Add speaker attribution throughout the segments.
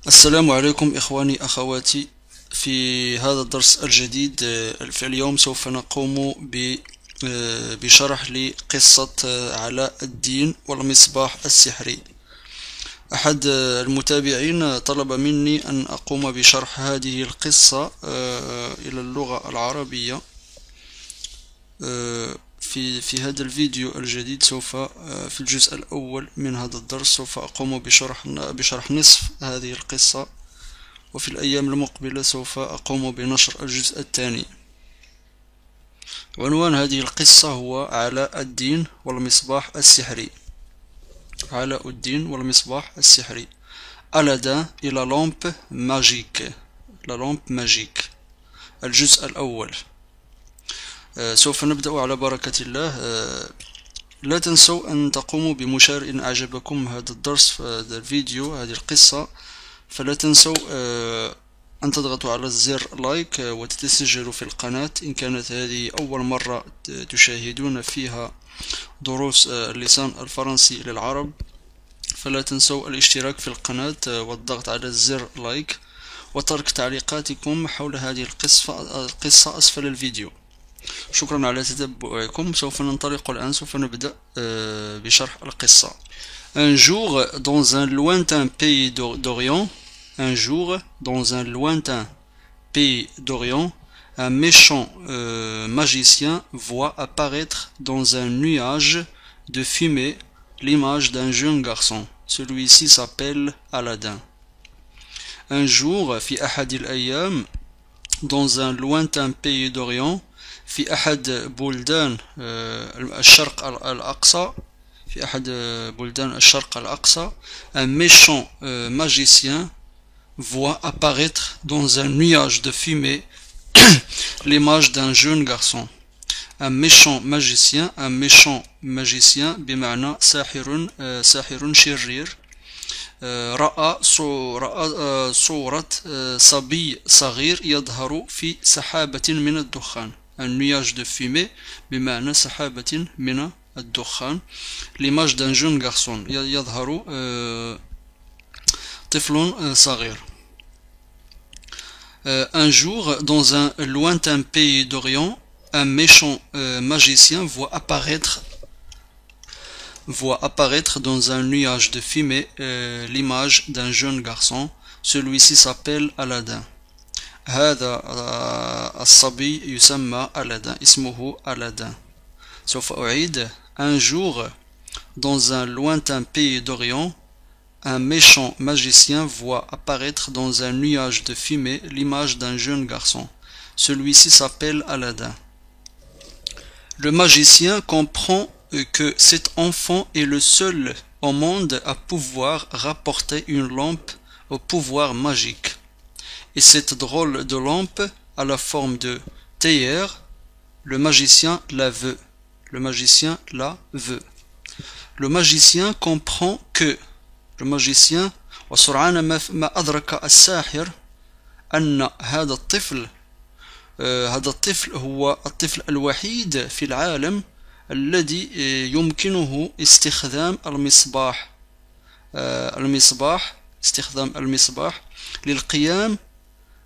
Speaker 1: السلام عليكم إخواني أخواتي. في هذا الدرس الجديد في اليوم سوف نقوم بشرح لقصة علاء الدين والمصباح السحري. أحد المتابعين طلب مني أن أقوم بشرح هذه القصة إلى اللغة العربية. في هذا الفيديو الجديد سوف في الجزء الأول من هذا الدرس سوف أقوم بشرح نصف هذه القصة، وفي الأيام المقبلة سوف أقوم بنشر الجزء الثاني. عنوان هذه القصة هو علاء الدين والمصباح السحري. علاء الدين والمصباح السحري. ألادان إلى لامب ماجيك. الجزء الأول. سوف نبدأ على بركة الله. لا تنسوا أن تقوموا بمشاهدة إن أعجبكم هذا الدرس، هذا الفيديو، هذه القصة، فلا تنسوا أن تضغطوا على الزر لايك وتتسجلوا في القناة إن كانت هذه أول مرة تشاهدون فيها دروس اللسان الفرنسي للعرب. فلا تنسوا الاشتراك في القناة والضغط على الزر لايك وترك تعليقاتكم حول هذه القصة أسفل الفيديو. شكرا على تتبعكم. سوف ننطلق الآن، سوف نبدأ بشرح القصة. Un jour, dans un lointain pays d'Orient, un méchant magicien voit apparaître dans un nuage de fumée l'image d'un jeune garçon. Celui-ci s'appelle Aladdin. Un jour, في أحد الأيام, dans un lointain pays d'Orient, في أحد بلدان الشرق الأقصى، un méchant magicien voit apparaître dans un nuage de fumée l'image d'un jeune garçon. Un méchant magicien بمعنى ساحر شرير. رأى صورة صبي صغير يظهر في سحابة من الدخان. Un nuage de fumée بمعنى سحابة من الدخان. l'image d'un jeune garçon يظهر طفل صغير. Un jour, dans un lointain pays d'Orient, un méchant magicien voit apparaître dans un nuage de fumée l'image d'un jeune garçon. Celui-ci s'appelle Aladdin. هذا الصبي يسمى ألادان، اسمه ألادان. سوف أعيد. Un jour, dans un lointain pays d'Orient, un méchant magicien voit apparaître dans un nuage de fumée l'image d'un jeune garçon. Celui-ci s'appelle Aladdin. Le magicien comprend que cet enfant est le seul au monde à pouvoir rapporter une lampe au pouvoir magique. Et cette drôle de lampe à la forme de théière, le magicien la veut. Le magicien comprend que وسرعان ما أدرك الساحر أن هذا الطفل هو الطفل الوحيد في العالم الذي يمكنه استخدام المصباح للقيام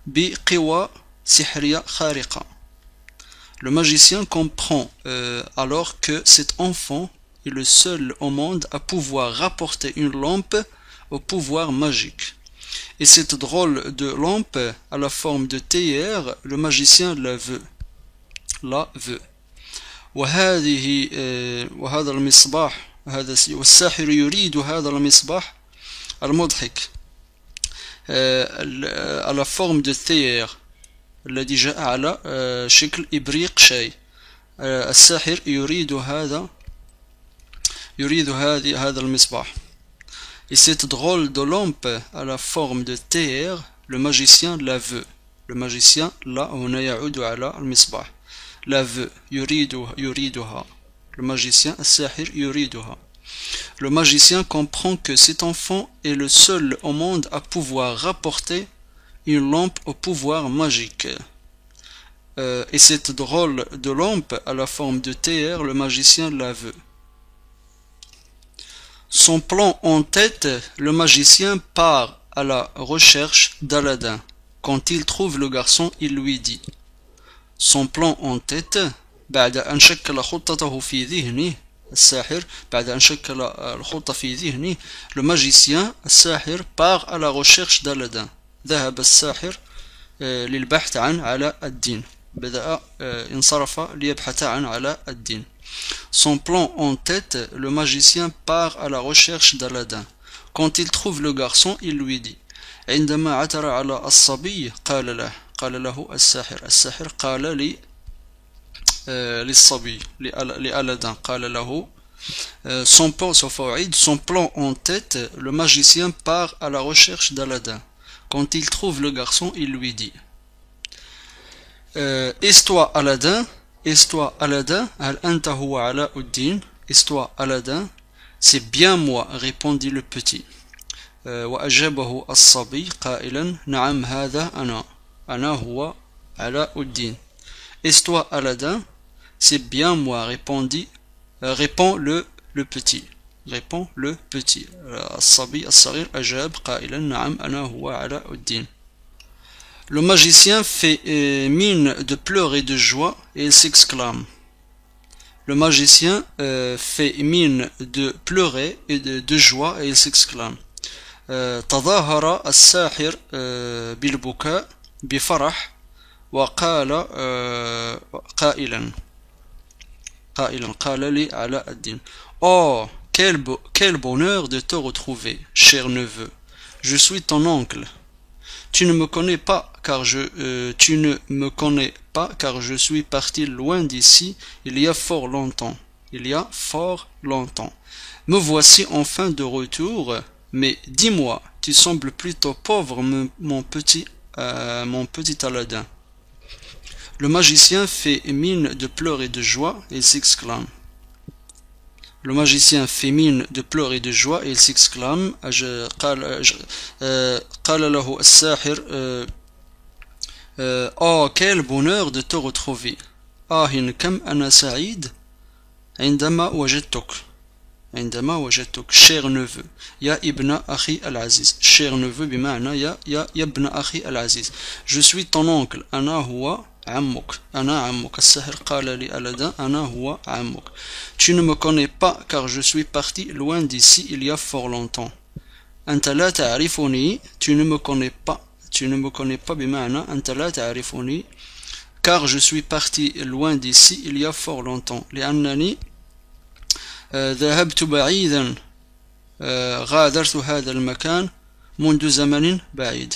Speaker 1: بقوى سحرية خارقة. Le magicien comprend alors que cet enfant est le seul au monde à pouvoir rapporter une lampe au pouvoir magique. Et cette drôle de lampe à la forme de théière, le magicien la veut. وهذا المصباح والساحر يريد هذا المصباح المضحك à la forme de théière الذي جاء على شكل إبريق شاي. الساحر يريد هذا المصباح. Et cette drôle de lampe à la forme de théière, le magicien la veut. Le magicien لا هنا يعود على المصباح. la veut. يريدها. Le magicien الساحر يريدها. Le magicien comprend que cet enfant est le seul au monde à pouvoir rapporter une lampe au pouvoir magique. Et cette drôle de lampe à la forme de théière, le magicien la veut. Son plan en tête, le magicien part à la recherche d'Aladin. Quand il trouve le garçon, il lui dit son plan en tête. بعد أن شكل خطته في ذهنه الساحر بعد أن شكل الخطة في ذهنه le magicien الساحر part à la recherche d'Aladin. ذهب الساحر للبحث عن علاء الدين. بدأ انصرف ليبحث عن علاء الدين. Son plan en tête, le magicien part à la recherche d'Aladin. Quand il trouve le garçon, il lui dit عندما عثر على الصبي قال له الساحر قال لي للصبي لألادin قال له son plan en tête, le magicien part à la recherche d'Aladin. Quand il trouve le garçon, il lui dit Est-toi Aladin, هل أنت هو علاء الدين, Est-toi Aladin, c'est bien moi, répondit le petit. وأجابه الصبي قائلا نعم هذا أنا هو علاء الدين. Est-toi Aladin, c'est bien moi, répond le petit. الصبي الصغير أجاب قائلا نعم أنا هو علاء الدين. Le magicien fait mine de pleurs et de joie et il s'exclame. Le magicien fait mine de pleurer et de joie et il s'exclame. تظاهر الساحر بالبكاء بفرح وقال قال لي علاء الدين Oh, quel bonheur de te retrouver, cher neveu. Je suis ton oncle. Tu ne me connais pas car je suis parti loin d'ici il y a fort longtemps. Me voici enfin de retour, mais dis-moi, tu sembles plutôt pauvre, mon petit Aladin. Le magicien fait mine de pleurs et de joie et il s'exclame. Le magicien fait mine de pleurs et de joie et il s'exclame. قال له الساحر Oh, quel bonheur de te retrouver. كم أنا سعيد عندما وجدتك cher neveu يا ابن أخي العزيز. cher neveu بمعنى يا ابن أخي العزيز. Je suis ton oncle. أنا هو عمك. الساحر قال لألادin أنا هو عمك. Tu ne me connais pas car je suis parti loin d'ici il y a fort longtemps. أنت لا تعرفني. Tu ne me connais pas بمعنى أنت لا تعرفني car je suis parti loin d'ici il y a fort longtemps. لأنني ذهبت بعيدا غادرت هذا المكان منذ زمن بعيد.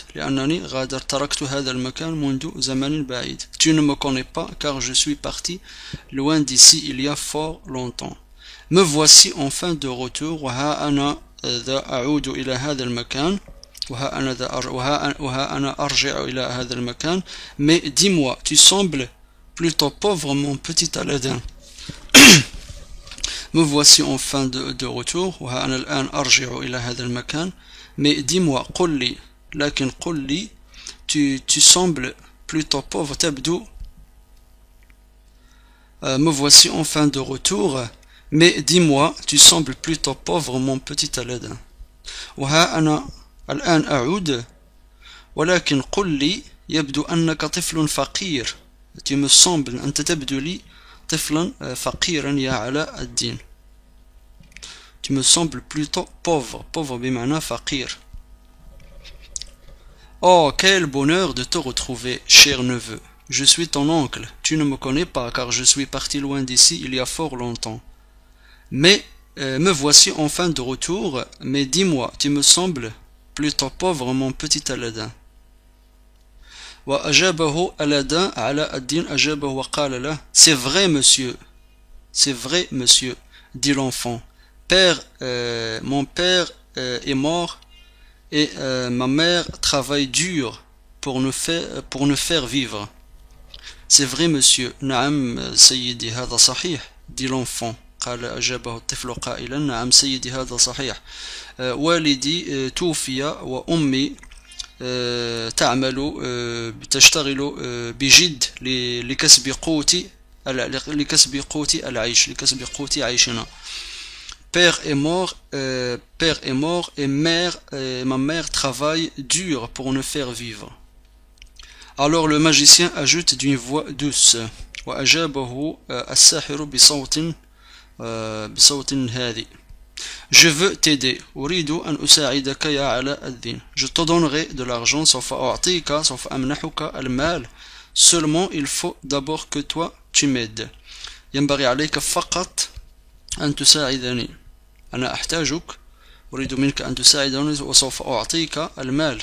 Speaker 1: تركت هذا المكان منذ زمن بعيد. Tu ne me connais pas car je suis parti loin d'ici il y a fort longtemps. Me voici enfin de retour. وها أنا أعود إلى هذا المكان. وها أنا أرجع إلى هذا المكان. Mais dis-moi, tu sembles plutôt pauvre, mon petit Aladin. Me voici enfin de retour. وها أنا الآن أرجع إلى هذا المكان. Mais dis-moi, قل لي, لكن قل لي, tu sembles plutôt pauvre, تبدو. Me voici enfin de retour. Mais dis-moi, tu sembles plutôt pauvre, mon petit Aladin. وها أنا الآن أعود. ولكن قل لي, يبدو أنك طفل فقير. Tu me sembles, أنت تبدو لي طفلا فقيرا يا علاء الدين. Tu me sembles plutôt pauvre بمعنى فقير. Oh, quel bonheur de te retrouver, cher neveu. Je suis ton oncle. Tu ne me connais pas car je suis parti loin d'ici il y a fort longtemps. Mais me voici enfin de retour. Mais dis-moi, tu me sembles plutôt pauvre, mon petit Aladin. وأجابه ألادin علاء الدين أجابه وقال له C'est vrai monsieur, dit l'enfant. Mon père est mort et ma mère travaille dur pour nous faire vivre. C'est vrai monsieur. نعم سيدي هذا صحيح, dit l'enfant. قال أجابه الطفل قائلا نعم سيدي هذا صحيح. والدي توفي وأمي تشتغل بجد لكسب قوت عيشنا. père est mort et ma mère travaille dur pour nous faire vivre. Alors le magicien ajoute d'une voix douce. وأجابه الساحر بصوت هادئ. Je veux t'aider. أريد أن أساعدك يا علاء الدين. Je te donnerai de l'argent. سوف أعطيك سوف أمنحك المال. Seulement il faut d'abord que toi tu m'aides. ينبغي عليك فقط أن تساعدني. أنا أحتاجك. أريد منك أن تساعدني وسوف أعطيك المال.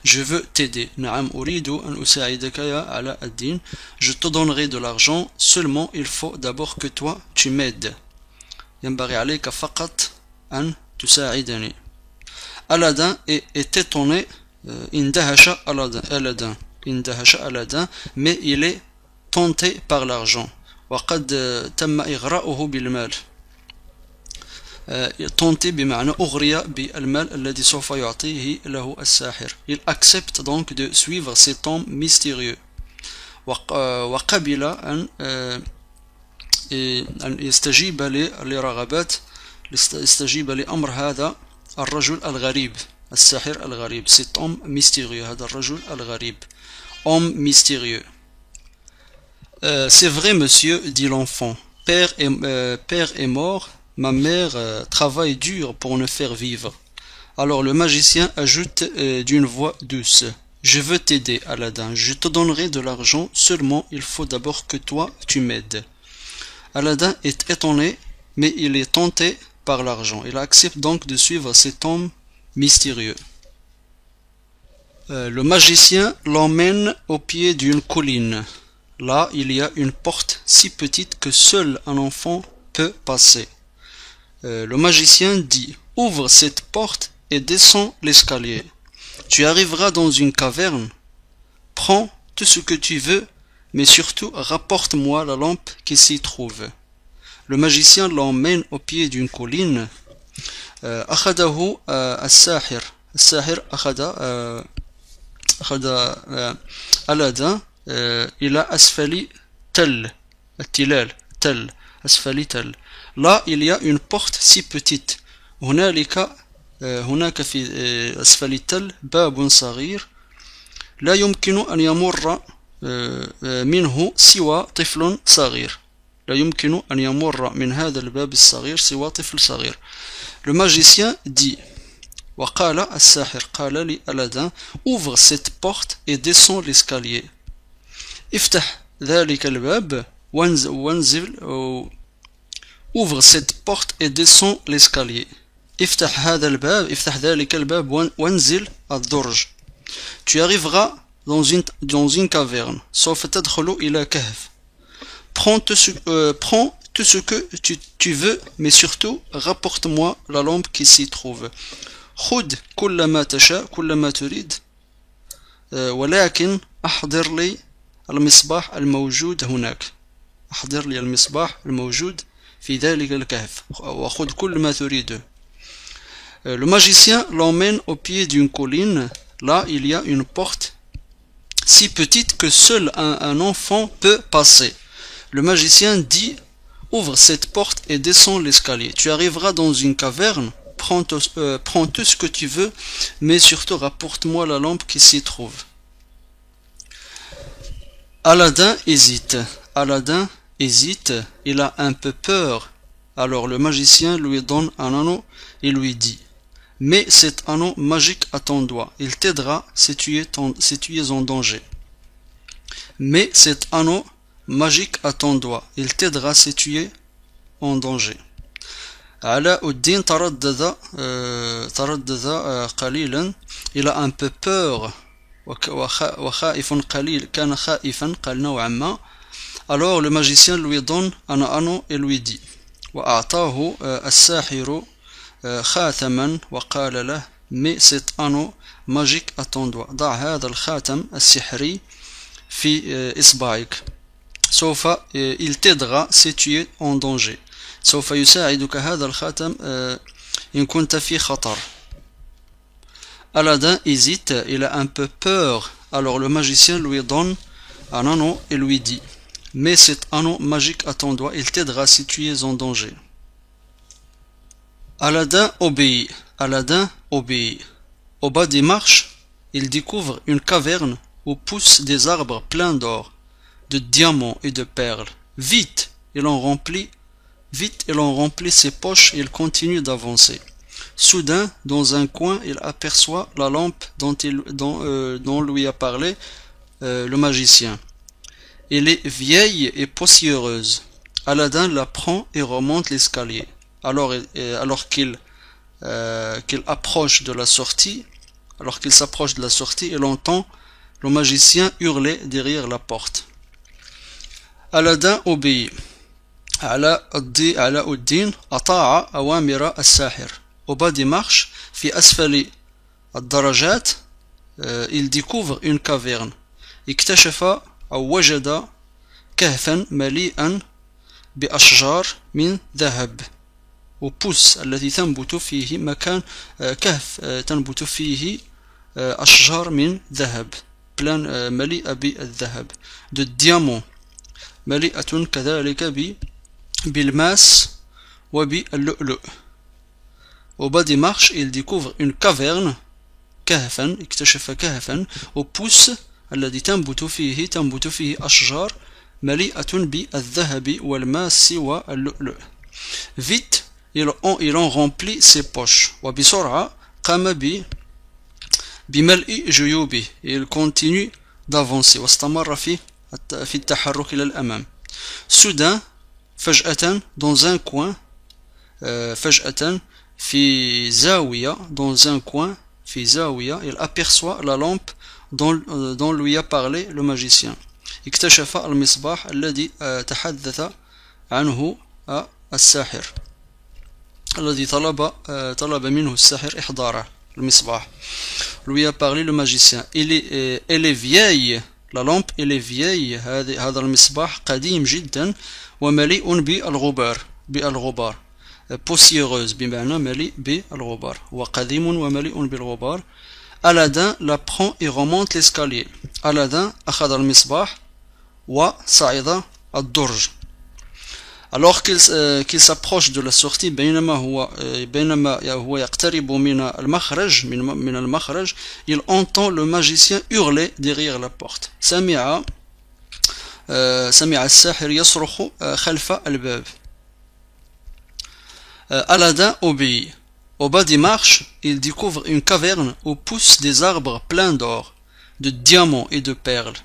Speaker 1: Je veux t'aider. نعم أريد أن أساعدك يا علاء الدين. Je te donnerai de l'argent. Seulement il faut d'abord que toi tu m'aides. ينبغي عليك فقط أن تساعدني. Aladin est étonné. اندهش ألادين mais il est tenté par l'argent. وقد تم إغراؤه بالمال. tenté بمعنى أغري بالمال الذي سوف يعطيه له الساحر. Il accepte donc de suivre cet homme mystérieux. وقبل أن يستجيب لرغبات يستجيب لأمر هذا الرجل الغريب الساحر الغريب. cet homme mystérieux. هذا الرجل الغريب. homme mystérieux. C'est vrai monsieur, dit l'enfant. Père est mort. Ma mère travaille dur pour nous faire vivre. Alors le magicien ajoute d'une voix douce. Je veux t'aider, Aladin. Je te donnerai de l'argent. Seulement il faut d'abord que toi tu m'aides. Aladin est étonné, mais il est tenté par l'argent. Il accepte donc de suivre cet homme mystérieux. Le magicien l'emmène au pied d'une colline. Là, il y a une porte si petite que seul un enfant peut passer. Le magicien dit: ouvre cette porte et descends l'escalier. Tu arriveras dans une caverne. Prends tout ce que tu veux, mais surtout rapporte-moi la lampe qui s'y trouve. Le magicien l'emmène au pied d'une colline. أخذه الساحر أخذ ألادين إلى أسفل تل. Là, il y a une porte si petite. هناك في أسفل التل باب صغير لا يمكن أن يمر منه سوى طفل صغير. لا يمكن أن يمر من هذا الباب الصغير سوى طفل صغير. Le magicien dit. وقال الساحر قال لألادين: ouvre cette porte et descends l'escalier. افتح ذلك الباب وانزل. ouvre cette porte et descends l'escalier. افتح ذلك الباب وانزل الدرج. Tu arriveras dans une caverne. سوف تدخل إلى كهف. Prends tout ce que tu veux, mais surtout rapporte-moi la lampe qui s'y trouve. خذ كل ما تشاء كل ما تريد ولكن أحضر لي المصباح الموجود هناك. أحضر لي المصباح الموجود في ذلك الكهف وخذ كل ما تريد. Le magicien l'emmène au pied d'une colline. Là, il y a une porte si petite que seul un enfant peut passer. Le magicien dit: ouvre cette porte et descends l'escalier. Tu arriveras dans une caverne. Prends tout ce que tu veux, mais surtout rapporte-moi la lampe qui s'y trouve. Aladin hésite. Il a un peu peur. Alors le magicien lui donne un anneau et lui dit: mets cet anneau magique à ton doigt. Il t'aidera si tu es en danger. Mets cet anneau magique à ton doigt. Il t'aidera si tu es en danger. علاء الدين تردد قليلا. Il a un peu peur. وخائف قليل. كان خائفا قال نوعا ما. Alors le magicien lui donne un anneau et lui dit: وأعطاه الساحر خاتما وقال له: mets cet anneau magique à ton doigt. ضع هذا الخاتم السحري في إصبعك. سوف il t'aidera si tu es en danger. سوف يساعدك هذا الخاتم إن كنت في خطر. Aladin hésite, il a un peu peur. Alors le magicien lui donne un anneau et lui dit: mets cet anneau magique à ton doigt, il t'aidera si tu es en danger. Aladdin obéit. Aladdin obéit. Au bas des marches, il découvre une caverne où poussent des arbres pleins d'or, de diamants et de perles. Vite, il en remplit ses poches et il continue d'avancer. Soudain, dans un coin, il aperçoit la lampe dont lui a parlé le magicien. Elle est vieille et poussiéreuse. Aladdin la prend et remonte l'escalier. Alors qu'il approche de la sortie, il entend le magicien hurler derrière la porte. Aladdin obéit. علاء الدين أطاع أوامر الساحر. Au bas des marches, في أسفل الدرجات, il découvre une caverne. اكتشف أو وجد كهفا مليئا بأشجار من ذهب. وبوس الذي تنبت فيه مكان كهف تنبت فيه أشجار من ذهب مليئة بالذهب. de diamants مليئة كذلك بالماس وباللؤلؤ. Au bas des marches, il découvre une caverne, كهفا, اكتشف كهفا, où pousse الذي تنبت فيه أشجار مليئة بالذهب والماس واللؤلؤ. Vite, il en remplit ses poches. وبسرعة قام بملء جيوبه. Il continue d'avancer. واستمر في التحرك إلى الأمام. Soudain, فجأة, dans un coin, فجأة في زاوية, il aperçoit la lampe dont lui a parlé le magicien. اكتشف المصباح الذي تحدث عنه الساحر. الذي طلب منه الساحر إحضاره. المصباح lui a parlé le magicien. Elle est vieille. La lampe elle est vieille. هذا المصباح قديم جدا ومليء بالغبار. poussiéreuse بمعنى مليء بالغبار. وقديم ومليء بالغبار. Aladdin la prend et remonte l'escalier. Aladdin أخذ المصباح وصعد الدرج. Alors qu'il s'approche de la sortie, بينما هو يقترب من المخرج, il entend le magicien hurler derrière la porte. سمع الساحر يصرخ خلف الباب. Aladdin obéit. Au bas des marches, il découvre une caverne où poussent des arbres pleins d'or, de diamants et de perles.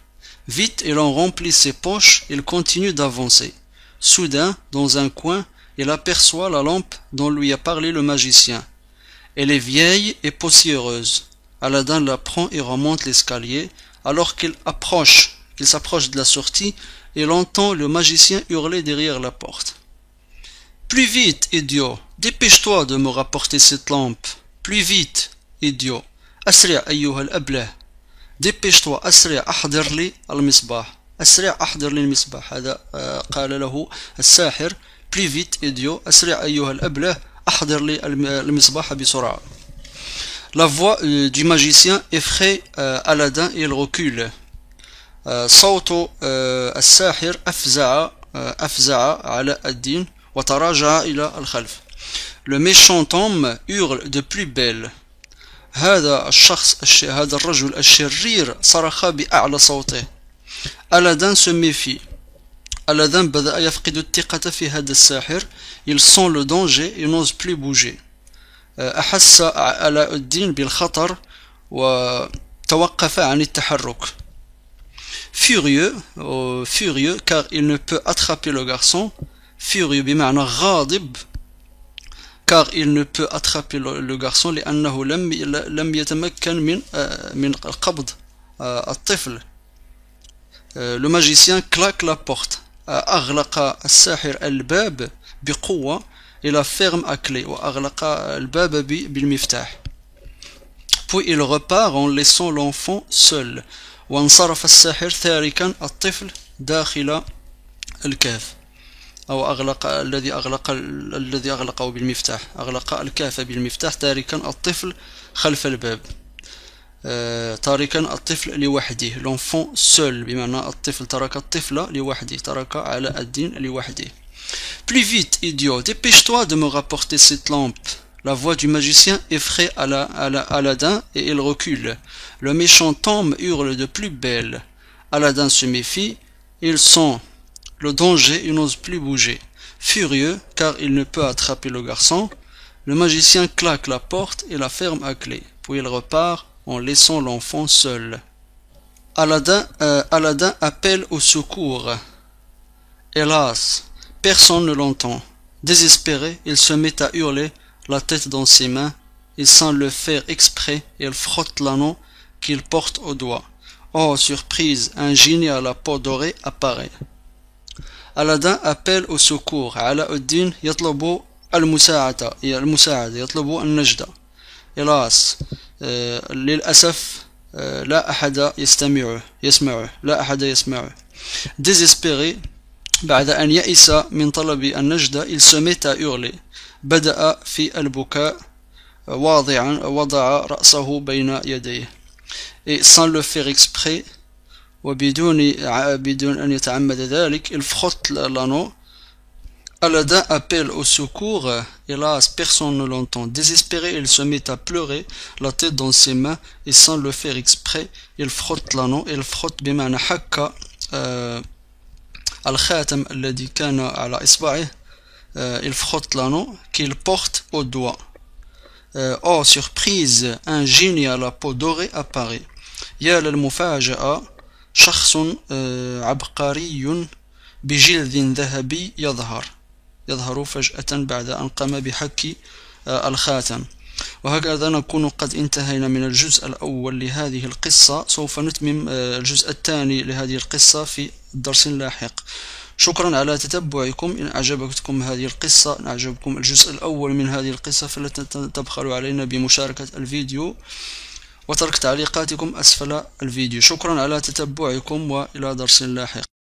Speaker 1: Vite, il en remplit ses poches, il continue d'avancer. Soudain, dans un coin, il aperçoit la lampe dont lui a parlé le magicien. Elle est vieille et poussiéreuse. Aladdin la prend et remonte l'escalier. Alors qu'il s'approche de la sortie, il entend le magicien hurler derrière la porte. Plus vite, idiot! Dépêche-toi de me rapporter cette lampe. Plus vite, idiot! أسرع أيها الأبله. Dépêche-toi, أسرع أحضر لي المصباح. أسرع أحضر لي المصباح. هذا قال له الساحر. Plus vite, idiot! أسرع أيها الأبله. أحضر لي المصباح بسرعة. La voix du magicien effraie Aladdin et il recule. صوت الساحر أفزع علاء الدين وتراجع إلى الخلف. Le méchant homme hurle de plus belle. هذا الرجل الشرير صرخ بأعلى صوته. Aladdin se méfie. Aladdin بدأ يفقد الثقة في هذا الساحر. Il sent le danger et n'ose plus bouger. أحس علاء الدين بالخطر وتوقف عن التحرك. Furieux car il ne peut attraper le garçon. Furieux بمعنى غاضب car il ne peut attraper le garçon لأنه لم يتمكن من القبض الطفل. Le magicien claque la porte. أغلق الساحر الباب بقوة. Il la ferme à clé. وأغلق الباب بالمفتاح. Puis il repart en laissant l'enfant seul. وانصرف الساحر تاركا الطفل داخل الكهف. أو الذي أغلقه بالمفتاح. أغلق الكهف بالمفتاح تاركا الطفل خلف الباب. تاركا الطفل لوحده. L'enfant seul بمعنى الطفل ترك الطفل لوحده. ترك علاء الدين لوحده. Plus vite, idiot, dépêche-toi de me rapporter cette lampe. La voix du magicien effraie Aladdin et il recule. Le méchant tombe hurle de plus belle. Aladdin se méfie, il sent le danger et n'ose plus bouger. Furieux, car il ne peut attraper le garçon, le magicien claque la porte et la ferme à clé, puis il repart en laissant l'enfant seul. Aladdin appelle au secours. Hélas, personne ne l'entend. Désespéré, il se met à hurler, la tête dans ses mains, et sans le faire exprès, il frotte l'anneau qu'il porte au doigt. Oh, surprise, un génie à la peau dorée apparaît. Aladdin appelle au secours. Alauddin يطلب المساعدة يطلب النجدة. Hélas, للأسف لا أحد يسمعه. Désespéré, بعد أن يئس من طلب النجدة, il se met à hurler. بدأ في البكاء وضع رأسه بين يديه. Et sans le faire exprès, بدون أن يتعمد ذلك, il frotte l'anneau. Aladdin appelle au secours. Hélas, personne ne l'entend. Désespéré, il se met à pleurer, la tête dans ses mains, et sans le faire exprès, il frotte l'anneau. Il frotte بمعنى حك الخاتم الذي كان على إصبعه. Il frotte l'anneau qu'il porte au doigt. Oh, surprise, un génie à la peau dorée apparaît. يا للمفاجأة, شخص عبقري بجلد ذهبي يظهر فجأة بعد أن قام بحك الخاتم. وهكذا نكون قد انتهينا من الجزء الأول لهذه القصة. سوف نتمم الجزء الثاني لهذه القصة في الدرس اللاحق. شكرا على تتبعكم. إن أعجبتكم هذه القصة، إن أعجبكم الجزء الأول من هذه القصة، فلا تبخلوا علينا بمشاركة الفيديو وترك تعليقاتكم أسفل الفيديو. شكرا على تتبعكم وإلى درس لاحق.